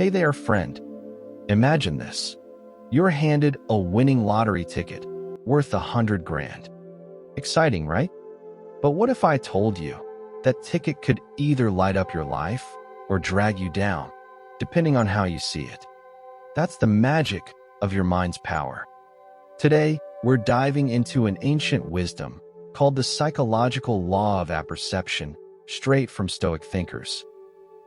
Hey there, friend. Imagine this. You're handed a winning lottery ticket worth 100 grand. Exciting, right? But what if I told you that ticket could either light up your life or drag you down, depending on how you see it? That's the magic of your mind's power. Today, we're diving into an ancient wisdom called the Psychological Law of Apperception, straight from Stoic thinkers.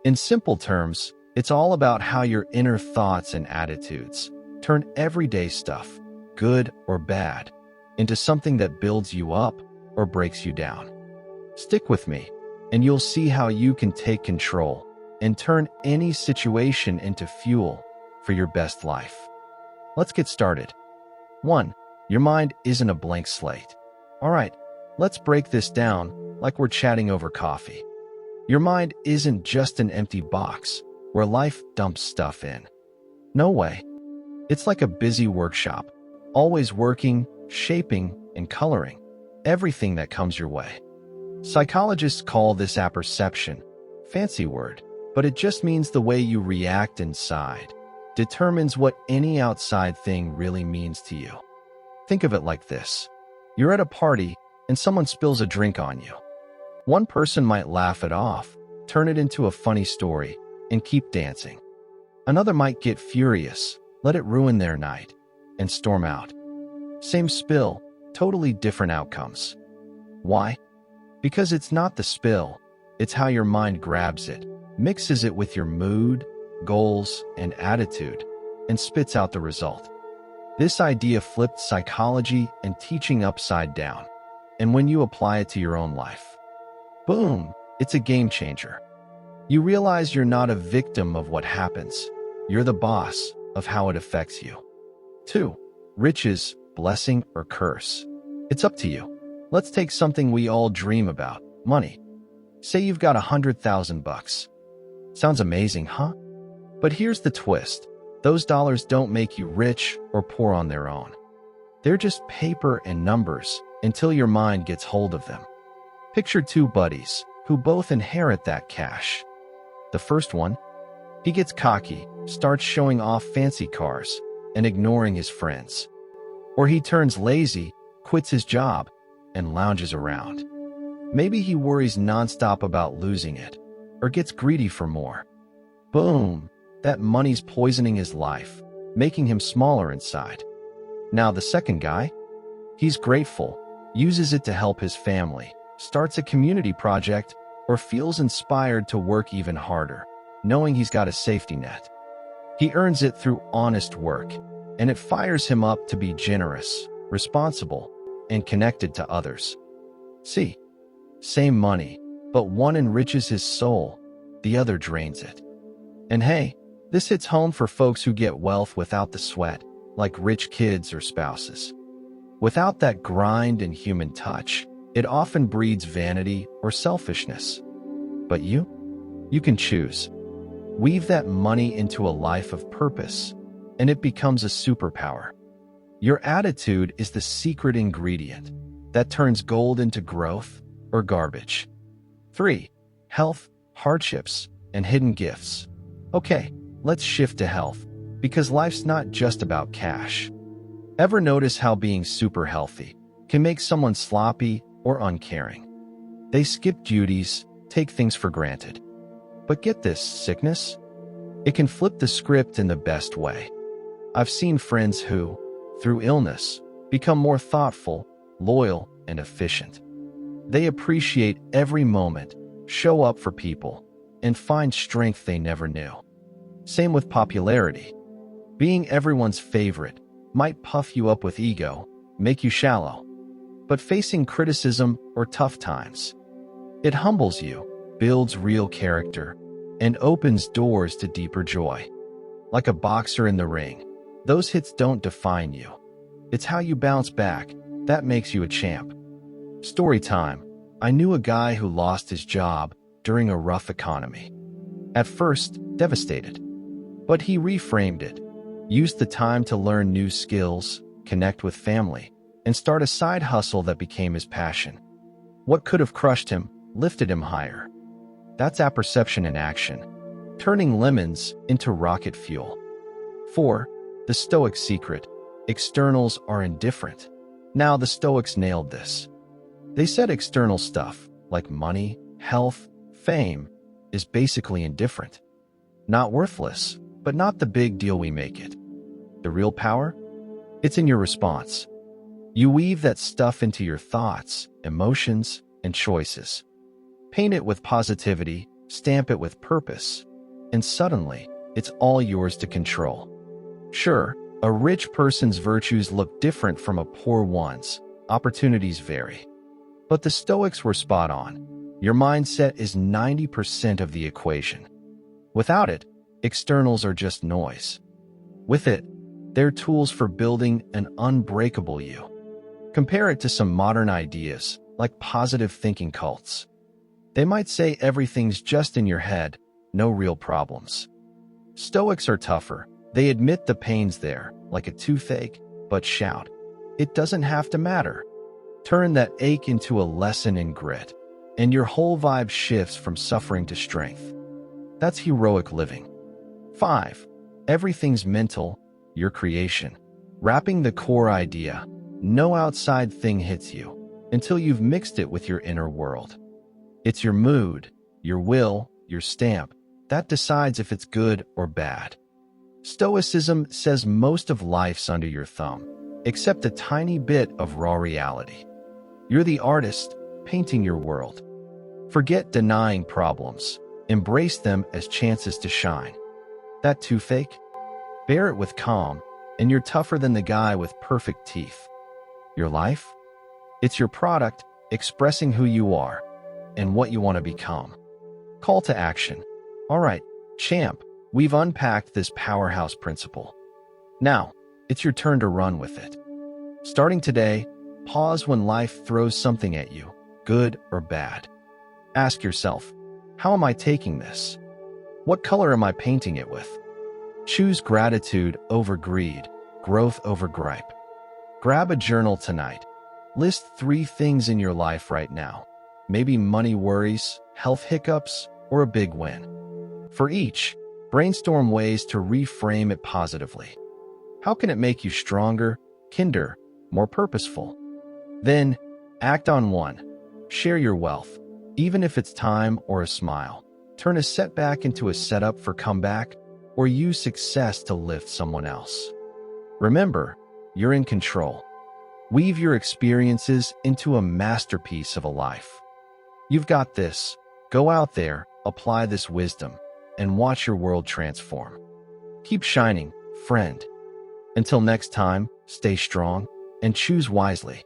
In simple terms, it's all about how your inner thoughts and attitudes turn everyday stuff, good or bad, into something that builds you up or breaks you down. Stick with me, and you'll see how you can take control and turn any situation into fuel for your best life. Let's get started. 1. Your mind isn't a blank slate. All right, let's break this down like we're chatting over coffee. Your mind isn't just an empty box where life dumps stuff in. No way. It's like a busy workshop, always working, shaping, and coloring everything that comes your way. Psychologists call this apperception. Fancy word, but it just means the way you react inside determines what any outside thing really means to you. Think of it like this. You're at a party and someone spills a drink on you. One person might laugh it off, turn it into a funny story, and keep dancing. Another might get furious, let it ruin their night, and storm out. Same spill, totally different outcomes. Why? Because it's not the spill, it's how your mind grabs it, mixes it with your mood, goals, and attitude, and spits out the result. This idea flipped psychology and teaching upside down, and when you apply it to your own life, boom, it's a game changer. You realize you're not a victim of what happens, you're the boss of how it affects you. 2. Riches, blessing, or curse. It's up to you. Let's take something we all dream about, money. Say you've got $100,000. Sounds amazing, huh? But here's the twist. Those dollars don't make you rich or poor on their own. They're just paper and numbers until your mind gets hold of them. Picture two buddies who both inherit that cash. The first one, he gets cocky, starts showing off fancy cars and ignoring his friends. Or he turns lazy, quits his job, and lounges around. Maybe he worries nonstop about losing it, or gets greedy for more. Boom, that money's poisoning his life, making him smaller inside. Now the second guy, he's grateful, uses it to help his family, starts a community project, or feels inspired to work even harder, knowing he's got a safety net. He earns it through honest work, and it fires him up to be generous, responsible, and connected to others. See, same money, but one enriches his soul, the other drains it. And hey, this hits home for folks who get wealth without the sweat, like rich kids or spouses. Without that grind and human touch, it often breeds vanity or selfishness. But you can choose. Weave that money into a life of purpose, and it becomes a superpower. Your attitude is the secret ingredient that turns gold into growth or garbage. 3. Health, hardships, and hidden gifts. Okay, let's shift to health, because life's not just about cash. Ever notice how being super healthy can make someone sloppy or uncaring? They skip duties, take things for granted. But get this, sickness? It can flip the script in the best way. I've seen friends who, through illness, become more thoughtful, loyal, and efficient. They appreciate every moment, show up for people, and find strength they never knew. Same with popularity. Being everyone's favorite might puff you up with ego, make you shallow. But facing criticism or tough times, it humbles you, builds real character, and opens doors to deeper joy. Like a boxer in the ring, those hits don't define you. It's how you bounce back that makes you a champ. Story time. I knew a guy who lost his job during a rough economy. At first, devastated. But he reframed it, used the time to learn new skills, connect with family, and start a side hustle that became his passion. What could have crushed him lifted him higher. That's apperception in action. turning lemons into rocket fuel. 4. The Stoic secret. Externals are indifferent. Now, the Stoics nailed this. They said external stuff, like money, health, fame, is basically indifferent. Not worthless, but not the big deal we make it. The real power? It's in your response. You weave that stuff into your thoughts, emotions, and choices. Paint it with positivity, stamp it with purpose, and suddenly, it's all yours to control. Sure, a rich person's virtues look different from a poor one's. Opportunities vary. But the Stoics were spot on. Your mindset is 90% of the equation. Without it, externals are just noise. With it, they're tools for building an unbreakable you. Compare it to some modern ideas, like positive thinking cults. They might say everything's just in your head, no real problems. Stoics are tougher. They admit the pain's there, like a toothache, but shout, it doesn't have to matter. Turn that ache into a lesson in grit, and your whole vibe shifts from suffering to strength. That's heroic living. 5. Everything's mental, your creation. Wrapping the core idea, no outside thing hits you until you've mixed it with your inner world. It's your mood, your will, your stamp that decides if it's good or bad. Stoicism says most of life's under your thumb, except a tiny bit of raw reality. You're the artist, painting your world. Forget denying problems. Embrace them as chances to shine. That toothache? Bear it with calm, and you're tougher than the guy with perfect teeth. Your life? It's your product, expressing who you are and what you want to become. Call to action. All right, champ, we've unpacked this powerhouse principle. Now, it's your turn to run with it. Starting today, pause when life throws something at you, good or bad. Ask yourself, how am I taking this? What color am I painting it with? Choose gratitude over greed, growth over gripe. Grab a journal tonight. List 3 things in your life right now. Maybe money worries, health hiccups, or a big win. For each, brainstorm ways to reframe it positively. How can it make you stronger, kinder, more purposeful? Then, act on one. Share your wealth, even if it's time or a smile. Turn a setback into a setup for comeback, or use success to lift someone else. Remember, you're in control. Weave your experiences into a masterpiece of a life. You've got this. Go out there, apply this wisdom, and watch your world transform. Keep shining, friend. Until next time, stay strong and choose wisely.